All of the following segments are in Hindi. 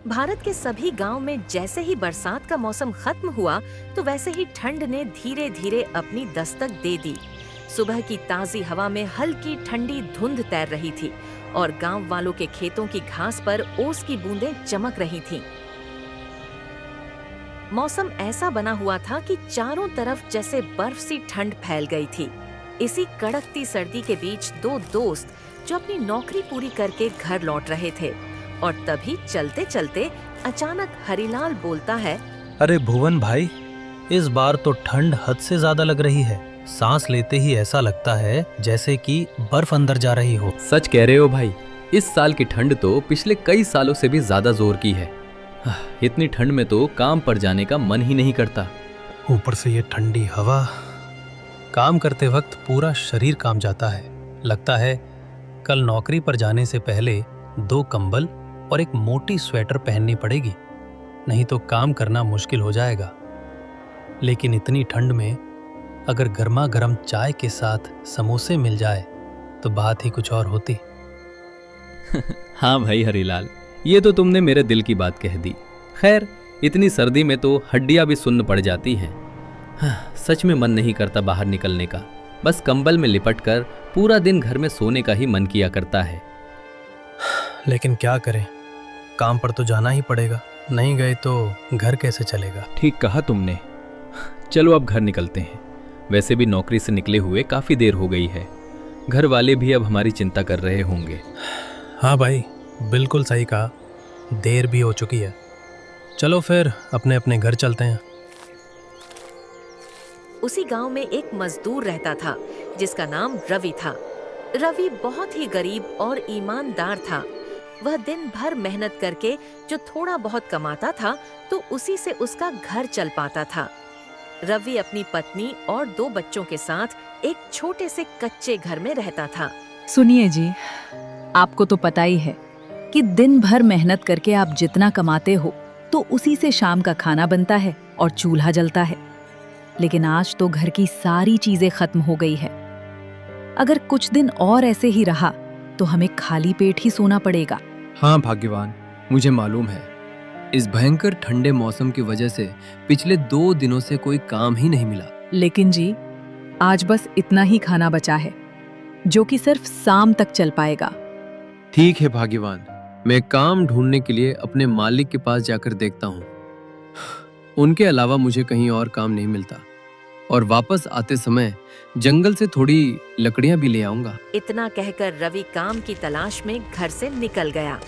भारत के सभी गांव में जैसे ही बरसात का मौसम खत्म हुआ तो वैसे ही ठंड ने धीरे धीरे अपनी दस्तक दे दी। सुबह की ताजी हवा में हल्की ठंडी धुंध तैर रही थी और गांव वालों के खेतों की घास पर ओस की बूंदें चमक रही थीं। मौसम ऐसा बना हुआ था कि चारों तरफ जैसे बर्फ सी ठंड फैल गई थी। इसी कड़कती सर्दी के बीच दो दोस्त जो अपनी नौकरी पूरी करके घर लौट रहे थे और तभी चलते चलते अचानक हरिलाल बोलता है, अरे भुवन भाई, इस बार तो ठंड हद से ज्यादा लग रही है। सांस लेते ही ऐसा लगता है जैसे कि बर्फ अंदर जा रही हो। सच कह रहे हो भाई, इस साल की ठंड तो पिछले कई सालों से भी ज्यादा जोर की है। इतनी ठंड में तो काम पर जाने का मन ही नहीं करता। ऊपर से ये ठंडी हवा, काम करते वक्त पूरा शरीर कांप जाता है। लगता है कल नौकरी पर जाने से पहले 2 कंबल और एक मोटी स्वेटर पहननी पड़ेगी, नहीं तो काम करना मुश्किल हो जाएगा। लेकिन इतनी ठंड में अगर गर्मा गर्म चाय के साथ समोसे मिल जाए तो बात ही कुछ और होती। हाँ भाई हरिलाल, ये तो तुमने मेरे दिल की बात कह दी। खैर, इतनी सर्दी में तो हड्डियां भी सुन्न पड़ जाती हैं। सच में मन नहीं करता बाहर निकलने का। बस कंबल में लिपट कर पूरा दिन घर में सोने का ही मन किया करता है। लेकिन क्या करें, काम पर तो जाना ही पड़ेगा। नहीं गए तो घर कैसे चलेगा। ठीक कहा तुमने। चलो अब घर निकलते हैं। वैसे भी नौकरी से निकले हुए काफी देर हो गई है। घर वाले भी अब हमारी चिंता कर रहे होंगे। हाँ भाई, बिल्कुल सही कहा। देर भी हो चुकी है। चलो फिर अपने अपने घर चलते हैं। उसी गांव में एक मजदूर रहता था जिसका नाम रवि था। रवि बहुत ही गरीब और ईमानदार था। वह दिन भर मेहनत करके जो थोड़ा बहुत कमाता था तो उसी से उसका घर चल पाता था। रवि अपनी पत्नी और 2 बच्चों के साथ एक छोटे से कच्चे घर में रहता था। सुनिए जी, आपको तो पता ही है कि दिन भर मेहनत करके आप जितना कमाते हो तो उसी से शाम का खाना बनता है और चूल्हा जलता है। लेकिन आज तो घर की सारी चीजें खत्म हो गई है। अगर कुछ दिन और ऐसे ही रहा तो हमें खाली पेट ही सोना पड़ेगा। हाँ भाग्यवान, मुझे मालूम है। इस भयंकर ठंडे मौसम की वजह से पिछले 2 दिनों से कोई काम ही नहीं मिला। लेकिन जी, आज बस इतना ही खाना बचा है जो कि सिर्फ शाम तक चल पाएगा। ठीक है भाग्यवान, मैं काम ढूंढने के लिए अपने मालिक के पास जाकर देखता हूँ। उनके अलावा मुझे कहीं और काम नहीं मिलता। और वापस आते समय जंगल से थोड़ी लकड़ियां भी ले आऊंगा। इतना कहकर रवि काम की तलाश में घर से निकल गया।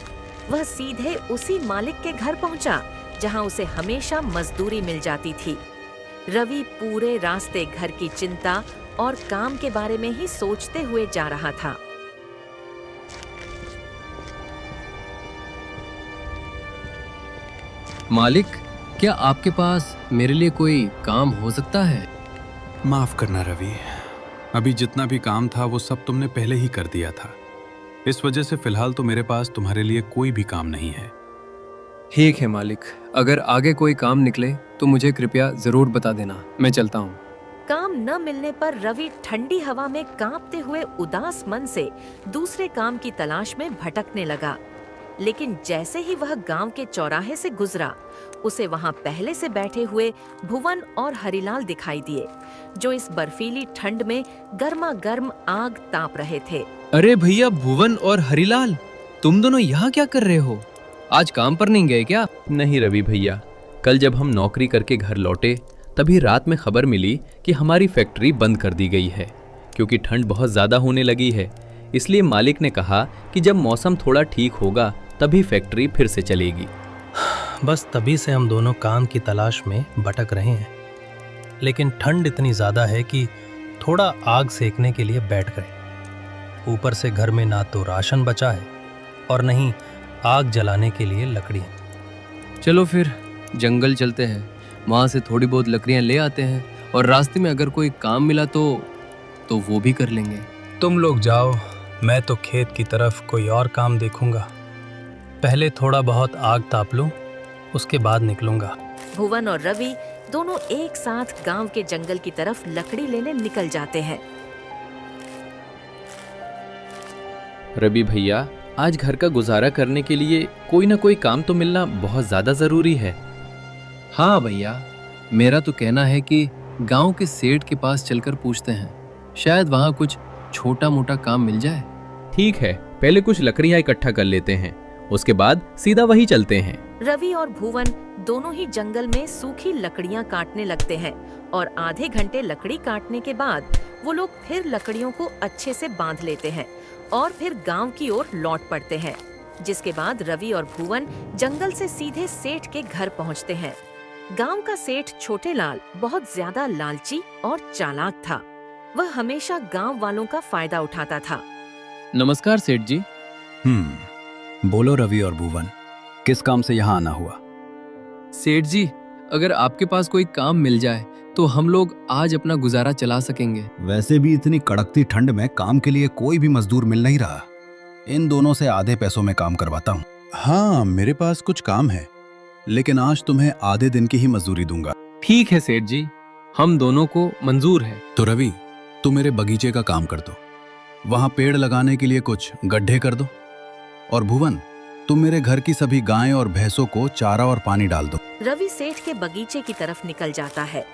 वह सीधे उसी मालिक के घर पहुंचा जहां उसे हमेशा मजदूरी मिल जाती थी। रवि पूरे रास्ते घर की चिंता और काम के बारे में ही सोचते हुए जा रहा था। मालिक, क्या आपके पास मेरे लिए कोई काम हो सकता है? माफ करना रवि, अभी जितना भी काम था वो सब तुमने पहले ही कर दिया था। इस वजह से फिलहाल तो मेरे पास तुम्हारे लिए कोई भी काम नहीं है। ठीक है मालिक, अगर आगे कोई काम निकले तो मुझे कृपया जरूर बता देना। मैं चलता हूँ। काम न मिलने पर रवि ठंडी हवा में कांपते हुए उदास मन से दूसरे काम की तलाश में भटकने लगा। लेकिन जैसे ही वह गांव के चौराहे से गुजरा, उसे वहां पहले से बैठे हुए भुवन और हरिलाल दिखाई दिए, जो इस बर्फीली ठंड में गर्मा गर्म आग ताप रहे थे। अरे भैया भुवन और हरिलाल, तुम दोनों यहाँ क्या कर रहे हो? आज काम पर नहीं गए क्या? नहीं रवि भैया, कल जब हम नौकरी करके घर लौटे तभी रात में खबर मिली कि हमारी फैक्ट्री बंद कर दी गई है, क्योंकि ठंड बहुत ज्यादा होने लगी है। इसलिए मालिक ने कहा कि जब मौसम थोड़ा ठीक होगा तभी फैक्ट्री फिर से चलेगी। बस तभी से हम दोनों काम की तलाश में भटक रहे हैं। लेकिन ठंड इतनी ज्यादा है कि थोड़ा आग सेकने के लिए बैठ गए। ऊपर से घर में ना तो राशन बचा है और नहीं आग जलाने के लिए लकड़ियाँ। चलो फिर जंगल चलते हैं, वहाँ से थोड़ी बहुत लकड़ियाँ ले आते हैं और रास्ते में अगर कोई काम मिला तो वो भी कर लेंगे। तुम लोग जाओ, मैं तो खेत की तरफ कोई और काम देखूंगा। पहले थोड़ा बहुत आग ताप लूं, उसके बाद निकलूंगा। भुवन और रवि दोनों एक साथ गांव के जंगल की तरफ लकड़ी लेने निकल जाते हैं। रवि भैया, आज घर का गुजारा करने के लिए कोई ना कोई काम तो मिलना बहुत ज्यादा जरूरी है। हाँ भैया, मेरा तो कहना है कि गांव के सेठ के पास चलकर पूछते हैं, शायद वहां कुछ छोटा मोटा काम मिल जाए। ठीक है, पहले कुछ लकड़ियां इकट्ठा कर लेते हैं, उसके बाद सीधा वही चलते हैं। रवि और भुवन दोनों ही जंगल में सूखी लकड़ियां काटने लगते हैं और आधे घंटे लकड़ी काटने के बाद वो लोग फिर लकड़ियों को अच्छे से बांध लेते हैं और फिर गांव की ओर लौट पड़ते हैं। जिसके बाद रवि और भुवन जंगल से सीधे सेठ के घर पहुंचते हैं। गांव का सेठ छोटे लाल बहुत ज्यादा लालची और चालाक था। वह हमेशा गांव वालों का फायदा उठाता था। नमस्कार सेठ जी। बोलो रवि और भुवन, किस काम से यहाँ आना हुआ? सेठ जी, अगर आपके पास कोई काम मिल जाए तो हम लोग आज अपना गुजारा चला सकेंगे। वैसे भी इतनी कड़कती ठंड में काम के लिए कोई भी मजदूर मिल नहीं रहा। इन दोनों से आधे पैसों में काम करवाता हूँ। हाँ, मेरे पास कुछ काम है, लेकिन आज तुम्हें आधे दिन की ही मजदूरी दूंगा। ठीक है सेठ जी, हम दोनों को मंजूर है। तो रवि, तुम मेरे बगीचे का काम कर दो, वहां पेड़ लगाने के लिए कुछ गड्ढे कर दो। और भुवन, तुम मेरे घर की सभी गायें और भैंसों को चारा और पानी डाल दो। रवि सेठ के बगीचे की तरफ निकल जाता है।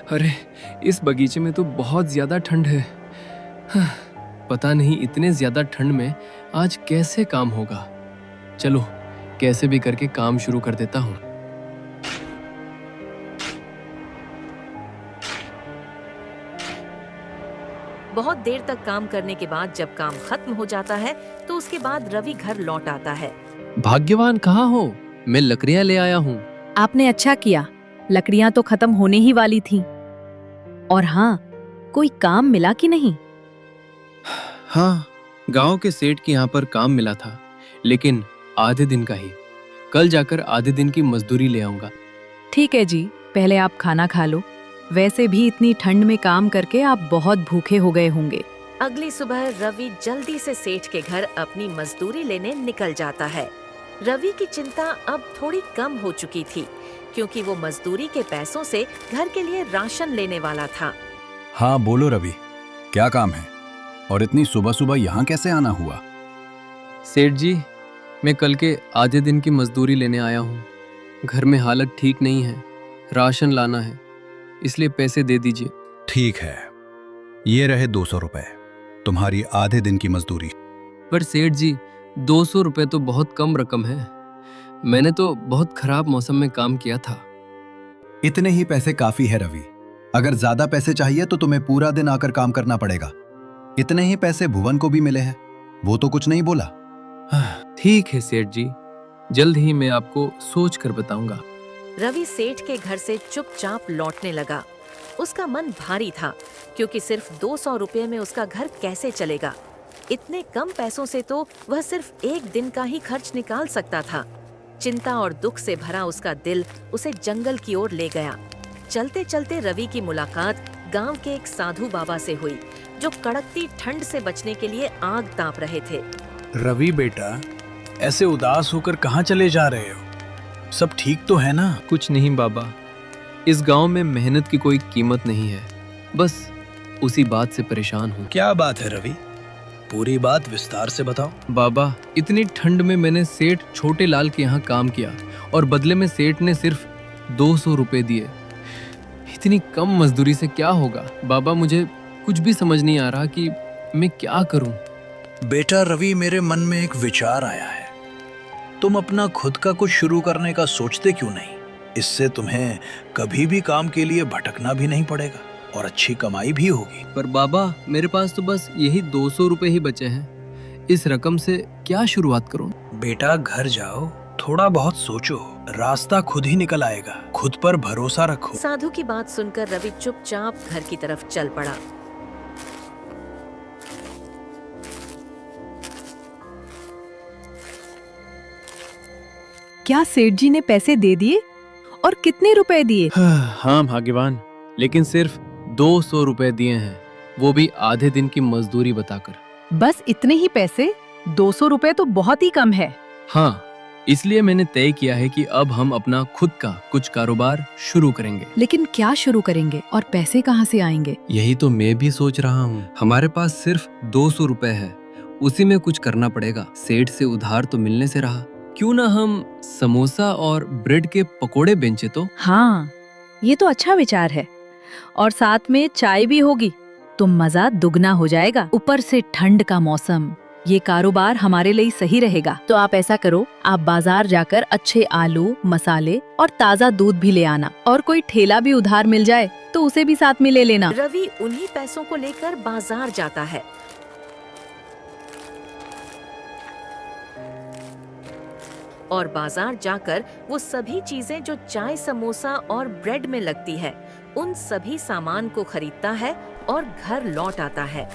अरे, इस बगीचे में तो बहुत ज्यादा ठंड है। पता नहीं इतने ज्यादा ठंड में आज कैसे काम होगा। चलो, कैसे भी करके काम शुरू कर देता हूँ। बहुत देर तक काम करने के बाद जब काम खत्म हो जाता है तो उसके बाद रवि घर लौट आता है। भाग्यवान कहाँ हो? मैं लकड़ियाँ ले आया हूँ। आपने अच्छा किया, लकड़ियां तो खत्म होने ही वाली थीं। और हाँ, कोई काम मिला कि नहीं? हाँ, गांव के सेठ के यहाँ पर काम मिला था, लेकिन आधे दिन का ही। कल जाकर आधे दिन की मजदूरी ले आऊंगा। ठीक है जी, पहले आप खाना खा लो। वैसे भी इतनी ठंड में काम करके आप बहुत भूखे हो गए होंगे। अगली सुबह रवि जल्दी से सेठ के घर अपनी मजदूरी लेने निकल जाता है। रवि की चिंता अब थोड़ी कम हो चुकी थी, क्योंकि वो मजदूरी के पैसों से घर के लिए राशन लेने वाला था। हाँ बोलो रवि, क्या काम है और इतनी सुबह सुबह यहाँ कैसे आना हुआ? सेठ जी, मैं कल के आधे दिन की मजदूरी लेने आया हूँ। घर में हालत ठीक नहीं है, राशन लाना है, इसलिए पैसे दे दीजिए। ठीक है, ये रहे 200 रुपए, तुम्हारी आधे दिन की मजदूरी। पर सेठ जी, 200 रुपए तो बहुत कम रकम है। मैंने तो बहुत खराब मौसम में काम किया था। इतने ही पैसे काफी है रवि। अगर ज्यादा पैसे चाहिए तो तुम्हें पूरा दिन आकर काम करना पड़ेगा। इतने ही पैसे भुवन को भी मिले हैं, वो तो कुछ नहीं बोला। ठीक है सेठ जी, जल्द ही मैं आपको सोच कर बताऊंगा। रवि सेठ के घर से चुपचाप लौटने लगा। उसका मन भारी था, क्योंकि सिर्फ 200 रुपए में उसका घर कैसे चलेगा। इतने कम पैसों से तो वह सिर्फ एक दिन का ही खर्च निकाल सकता था। चिंता और दुख से भरा उसका दिल उसे जंगल की ओर ले गया। चलते चलते रवि की मुलाकात गांव के एक साधु बाबा से हुई, जो कड़कती ठंड से बचने के लिए आग ताप रहे थे। रवि बेटा, ऐसे उदास होकर कहाँ चले जा रहे हो? सब ठीक तो है ना? कुछ नहीं बाबा, इस गांव में मेहनत की कोई कीमत नहीं है, बस उसी बात से परेशान हूँ। क्या बात है रवि, पूरी बात विस्तार से बताओ। बाबा, इतनी ठंड में मैंने सेठ छोटे लाल के यहाँ काम किया और बदले में सेठ ने सिर्फ 200 रुपए दिए। इतनी कम मजदूरी से क्या होगा? बाबा, मुझे कुछ भी समझ नहीं आ रहा कि मैं क्या करूं। बेटा रवि, मेरे मन में एक विचार आया है। तुम अपना खुद का कुछ शुरू करने का सोचते क्यों नहीं? इससे तुम्हें कभी भी काम के लिए भटकना भी नहीं पड़ेगा और अच्छी कमाई भी होगी। पर बाबा, मेरे पास तो बस यही 200 रुपए ही बचे हैं। इस रकम से क्या शुरुआत करूं? बेटा घर जाओ, थोड़ा बहुत सोचो, रास्ता खुद ही निकल आएगा। खुद पर भरोसा रखो। साधु की बात सुनकर रवि चुपचाप घर की तरफ चल पड़ा। क्या सेठ जी ने पैसे दे दिए? और कितने रुपए दिए? हाँ भाग्यवान, लेकिन सिर्फ 200 रुपए दिए हैं, वो भी आधे दिन की मजदूरी बताकर। बस इतने ही पैसे? 200 रुपए तो बहुत ही कम है। हाँ, इसलिए मैंने तय किया है कि अब हम अपना खुद का कुछ कारोबार शुरू करेंगे। लेकिन क्या शुरू करेंगे और पैसे कहाँ से आएंगे? यही तो मैं भी सोच रहा हूँ। हमारे पास सिर्फ 200 रुपए है, उसी में कुछ करना पड़ेगा। सेठ से उधार तो मिलने से रहा, क्यों ना हम समोसा और ब्रेड के पकोड़े बेचे तो? हाँ, ये तो अच्छा विचार है। और साथ में चाय भी होगी तो मजा दुगना हो जाएगा। ऊपर से ठंड का मौसम, ये कारोबार हमारे लिए सही रहेगा। तो आप ऐसा करो, आप बाजार जाकर अच्छे आलू, मसाले और ताज़ा दूध भी ले आना, और कोई ठेला भी उधार मिल जाए तो उसे भी साथ में ले लेना। रवि उन्हीं पैसों को लेकर बाजार जाता है। और बाजार जाकर वो सभी चीजें जो चाय, समोसा और ब्रेड में लगती है, उन सभी सामान को खरीदता है और घर लौट आता है।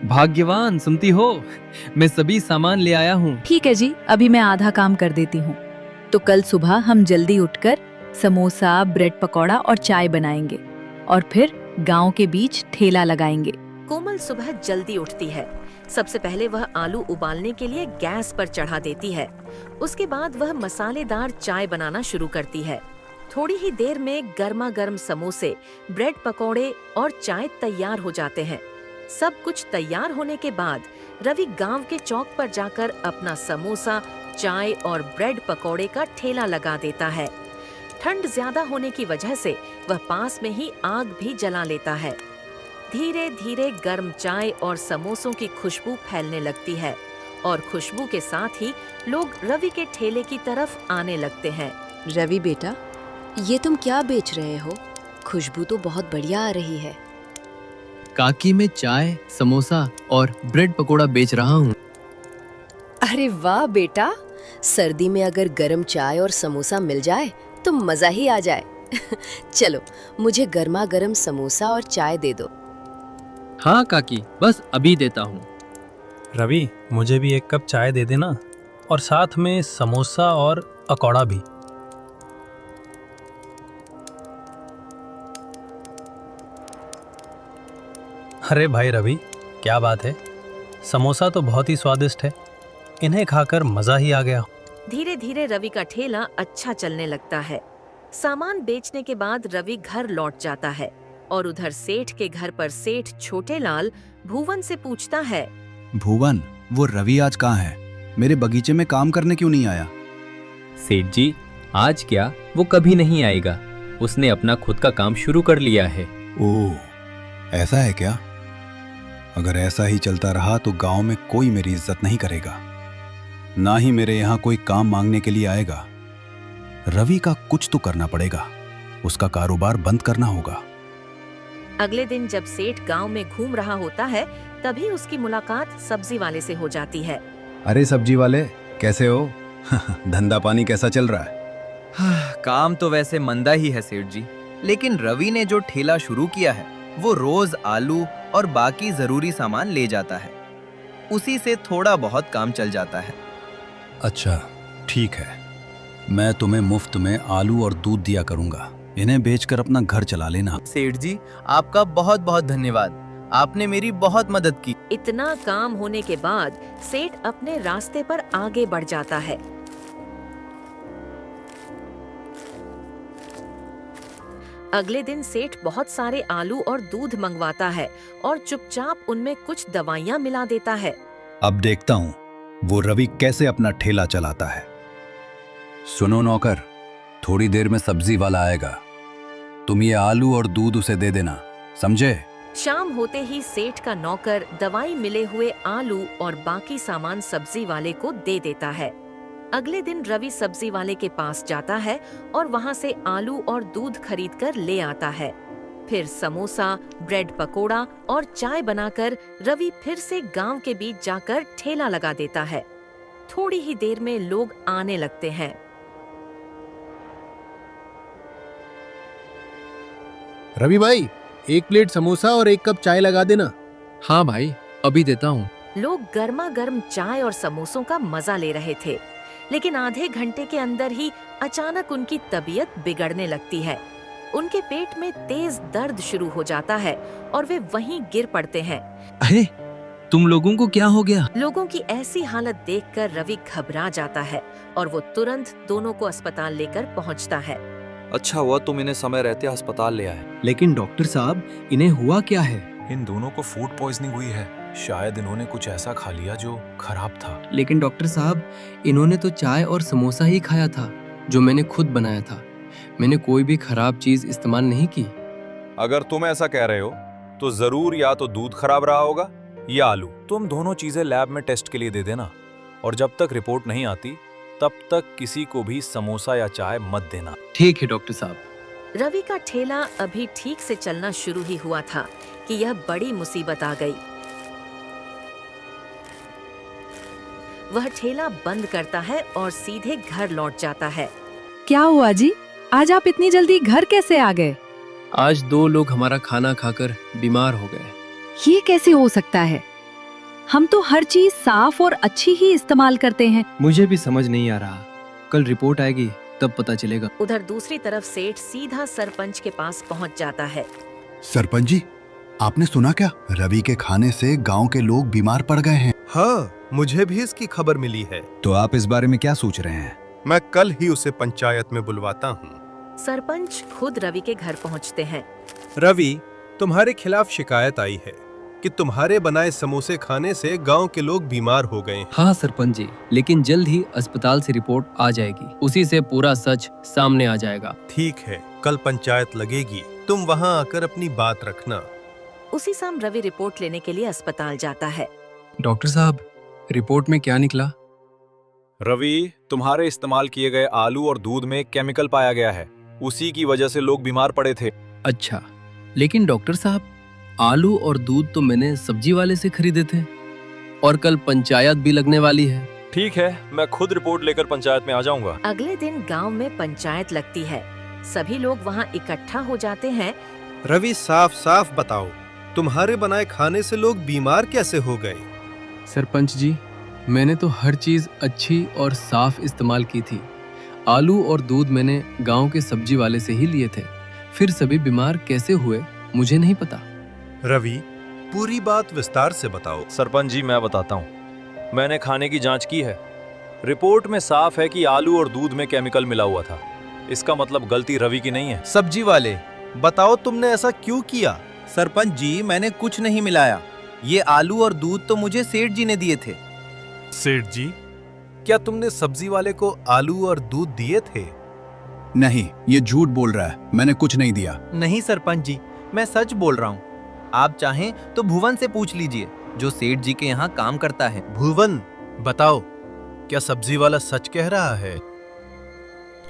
भाग्यवान, सुनती हो? मैं सभी सामान ले आया हूँ। ठीक है जी, अभी मैं आधा काम कर देती हूँ। तो कल सुबह हम जल्दी उठकर समोसा, ब्रेड पकौड़ा और चाय बनाएंगे और फिर गांव के बीच ठेला लगाएंगे। कोमल सुबह जल्दी उठती है। सबसे पहले वह आलू उबालने के लिए गैस पर चढ़ा देती है। उसके बाद वह मसालेदार चाय बनाना शुरू करती है। थोड़ी ही देर में गर्मा गर्म समोसे, ब्रेड पकौड़े और चाय तैयार हो जाते हैं। सब कुछ तैयार होने के बाद रवि गांव के चौक पर जाकर अपना समोसा, चाय और ब्रेड पकौड़े का ठेला लगा देता है। ठंड ज्यादा होने की वजह से वह पास में ही आग भी जला लेता है। धीरे धीरे गर्म चाय और समोसों की खुशबू फैलने लगती है और खुशबू के साथ ही लोग रवि के ठेले की तरफ आने लगते हैं। रवि बेटा, ये तुम क्या बेच रहे हो? खुशबू तो बहुत बढ़िया आ रही है। काकी, मैं चाय, समोसा और ब्रेड पकोड़ा बेच रहा हूँ। अरे वाह बेटा, सर्दी में अगर गर्म चाय और समोसा मिल जाए तो मजा ही आ जाए। चलो, मुझे गर्मा गर्म समोसा और चाय दे दो। हाँ काकी, बस अभी देता हूँ। रवि, मुझे भी एक कप चाय दे देना और साथ में समोसा और पकौड़ा भी। अरे भाई रवि, क्या बात है, समोसा तो बहुत ही स्वादिष्ट है, इन्हें खाकर मजा ही आ गया। धीरे धीरे रवि का ठेला अच्छा चलने लगता है। सामान बेचने के बाद रवि घर लौट जाता है और उधर सेठ के घर पर सेठ छोटे लाल भुवन से पूछता है, भुवन, वो रवि आज कहाँ है? मेरे बगीचे में काम करने क्यों नहीं आया? सेठ जी, आज क्या, वो कभी नहीं आएगा। उसने अपना खुद का काम शुरू कर लिया है। ओह, ऐसा है क्या? अगर ऐसा ही चलता रहा तो गांव में कोई मेरी इज्जत नहीं करेगा, ना ही मेरे यहाँ कोई काम मांगने के लिए आएगा। रवि का कुछ तो करना पड़ेगा, उसका कारोबार बंद करना होगा। अगले दिन जब सेठ गांव में घूम रहा होता है, तभी उसकी मुलाकात सब्जी वाले से हो जाती है। अरे सब्जी वाले, कैसे हो? धंधा पानी कैसा चल रहा है? काम तो वैसे मंदा ही है सेठ जी, लेकिन रवि ने जो ठेला शुरू किया है वो रोज आलू और बाकी जरूरी सामान ले जाता है। उसी से थोड़ा बहुत काम चल जाता है। अच्छा, ठीक है, मैं तुम्हें मुफ्त में आलू और दूध दिया करूंगा, इन्हें बेचकर अपना घर चला लेना। सेठ जी, आपका बहुत बहुत धन्यवाद, आपने मेरी बहुत मदद की। इतना काम होने के बाद सेठ अपने रास्ते पर आगे बढ़ जाता है। अगले दिन सेठ बहुत सारे आलू और दूध मंगवाता है और चुपचाप उनमें कुछ दवाइयाँ मिला देता है। अब देखता हूँ वो रवि कैसे अपना ठेला चलाता है। सुनो नौकर, थोड़ी देर में सब्जी वाला आएगा, तुम ये आलू और दूध उसे दे देना, समझे? शाम होते ही सेठ का नौकर दवाई मिले हुए आलू और बाकी सामान सब्जी वाले को दे देता है। अगले दिन रवि सब्जी वाले के पास जाता है और वहाँ से आलू और दूध खरीदकर ले आता है। फिर समोसा, ब्रेड पकोड़ा और चाय बनाकर रवि फिर से गांव के बीच जाकर ठेला लगा देता है। थोड़ी ही देर में लोग आने लगते हैं। रवि भाई, एक प्लेट समोसा और एक कप चाय लगा देना। हाँ भाई, अभी देता हूँ। लोग गर्मा गर्म चाय और समोसों का मजा ले रहे थे, लेकिन आधे घंटे के अंदर ही अचानक उनकी तबीयत बिगड़ने लगती है। उनके पेट में तेज दर्द शुरू हो जाता है और वे वहीं गिर पड़ते हैं। अरे, तुम लोगों को क्या हो गया? लोगों की ऐसी हालत देखकर रवि घबरा जाता है और वो तुरंत दोनों को अस्पताल लेकर पहुंचता है। अच्छा हुआ तुम इन्हें समय रहते अस्पताल ले आए। लेकिन डॉक्टर साहब, इन्हें हुआ क्या है? इन दोनों को फूड पॉइजनिंग हुई है। शायद इन्होंने कुछ ऐसा खा लिया जो खराब था। लेकिन डॉक्टर साहब, इन्होंने तो चाय और समोसा ही खाया था जो मैंने खुद बनाया था। मैंने कोई भी खराब चीज इस्तेमाल नहीं की। अगर तुम ऐसा कह रहे हो तो जरूर या तो दूध खराब रहा होगा या आलू। तुम दोनों चीजें लैब में टेस्ट के लिए दे देना, और जब तक रिपोर्ट नहीं आती तब तक किसी को भी समोसा या चाय मत देना। ठीक है डॉक्टर साहब। रवि का ठेला अभी ठीक से चलना शुरू ही हुआ था कि यह बड़ी मुसीबत आ गई। वह ठेला बंद करता है और सीधे घर लौट जाता है। क्या हुआ जी? आज आप इतनी जल्दी घर कैसे आ गए? आज 2 लोग हमारा खाना खाकर बीमार हो गए। ये कैसे हो सकता है? हम तो हर चीज साफ और अच्छी ही इस्तेमाल करते हैं। मुझे भी समझ नहीं आ रहा। कल रिपोर्ट आएगी तब पता चलेगा। उधर दूसरी तरफ सेठ सीधा सरपंच के पास पहुंच जाता है। सरपंच जी, आपने सुना क्या? रवि के खाने से गांव के लोग बीमार पड़ गए हैं। हाँ, मुझे भी इसकी खबर मिली है। तो आप इस बारे में क्या सोच रहे हैं? मैं कल ही उसे पंचायत में बुलवाता हूँ। सरपंच खुद रवि के घर पहुंचते हैं। रवि, तुम्हारे खिलाफ शिकायत आई है कि तुम्हारे बनाए समोसे खाने से गांव के लोग बीमार हो गए हैं। हाँ सरपंच जी, लेकिन जल्द ही अस्पताल से रिपोर्ट आ जाएगी। उसी से पूरा सच सामने आ जाएगा। ठीक है, कल पंचायत लगेगी, तुम वहाँ आकर अपनी बात रखना। उसी शाम रवि रिपोर्ट लेने के लिए अस्पताल जाता है। डॉक्टर साहब, रिपोर्ट में क्या निकला? रवि, तुम्हारे इस्तेमाल किए गए आलू और दूध में केमिकल पाया गया है। उसी की वजह से लोग बीमार पड़े थे। अच्छा, लेकिन डॉक्टर साहब, आलू और दूध तो मैंने सब्जी वाले से खरीदे थे और कल पंचायत भी लगने वाली है। ठीक है, मैं खुद रिपोर्ट लेकर पंचायत में आ जाऊंगा। अगले दिन गांव में पंचायत लगती है। सभी लोग वहां इकट्ठा हो जाते हैं। रवि, साफ साफ बताओ, तुम्हारे बनाए खाने से लोग बीमार कैसे हो गए? सरपंच जी, मैंने तो हर चीज अच्छी और साफ इस्तेमाल की थी। आलू और दूध मैंने गांव के सब्जी वाले से ही लिए थे। फिर सभी बीमार कैसे हुए मुझे नहीं पता। रवि, पूरी बात विस्तार से बताओ। सरपंच जी, मैं बताता हूँ। मैंने खाने की जांच की है। रिपोर्ट में साफ है कि आलू और दूध में केमिकल मिला हुआ था। इसका मतलब गलती रवि की नहीं है। सब्जी वाले, बताओ तुमने ऐसा क्यों किया? सरपंच जी, मैंने कुछ नहीं मिलाया। ये आलू और दूध तो मुझे सेठ जी ने दिए थे। सेठ जी, क्या तुमने सब्जी वाले को आलू और दूध दिए थे? नहीं, ये झूठ बोल रहा है। मैंने कुछ नहीं दिया। नहीं सरपंच जी, मैं सच बोल रहा हूँ। आप चाहें तो भुवन से पूछ लीजिए, जो सेठ जी के यहाँ काम करता है। भुवन, बताओ, क्या सब्जी वाला सच कह रहा है?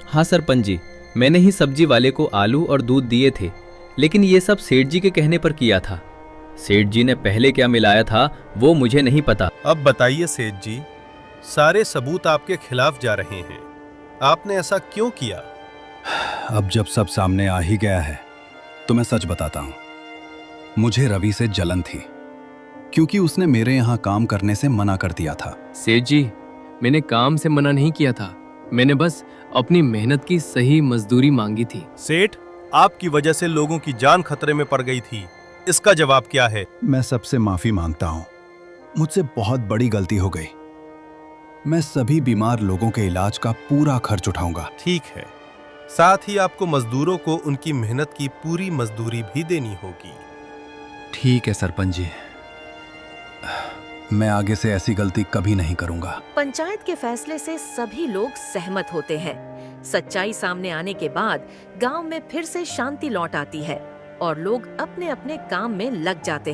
हाँ सरपंच जी, मैंने ही सब्जी वाले को आलू और दूध दिए थे, लेकिन ये सब सेठ जी के कहने पर किया था। सेठ जी ने पहले क्या मिलाया था वो मुझे नहीं पता। अब बताइए सेठ जी, सारे सबूत आपके खिलाफ जा रहे हैं। आपने ऐसा क्यों किया? अब जब सब सामने आ ही गया है तो मैं सच बताता हूँ। मुझे रवि से जलन थी क्योंकि उसने मेरे यहाँ काम करने से मना कर दिया था। सेठ जी, मैंने काम से मना नहीं किया था। मैंने बस अपनी मेहनत की सही मजदूरी मांगी थी। सेठ, आपकी वजह से लोगों की जान खतरे में पड़ गई थी। इसका जवाब क्या है? मैं सबसे माफी मांगता हूँ। मुझसे बहुत बड़ी गलती हो गई। मैं सभी बीमार लोगों के इलाज का पूरा खर्च उठाऊंगा। ठीक है, साथ ही आपको मजदूरों को उनकी मेहनत की पूरी मजदूरी भी देनी होगी। ठीक है सरपंच जी, मैं आगे से ऐसी गलती कभी नहीं करूंगा। पंचायत के फैसले से सभी लोग सहमत होते हैं। सच्चाई सामने आने के बाद गांव में फिर से शांति लौट आती है और लोग अपने अपने काम में लग जाते हैं।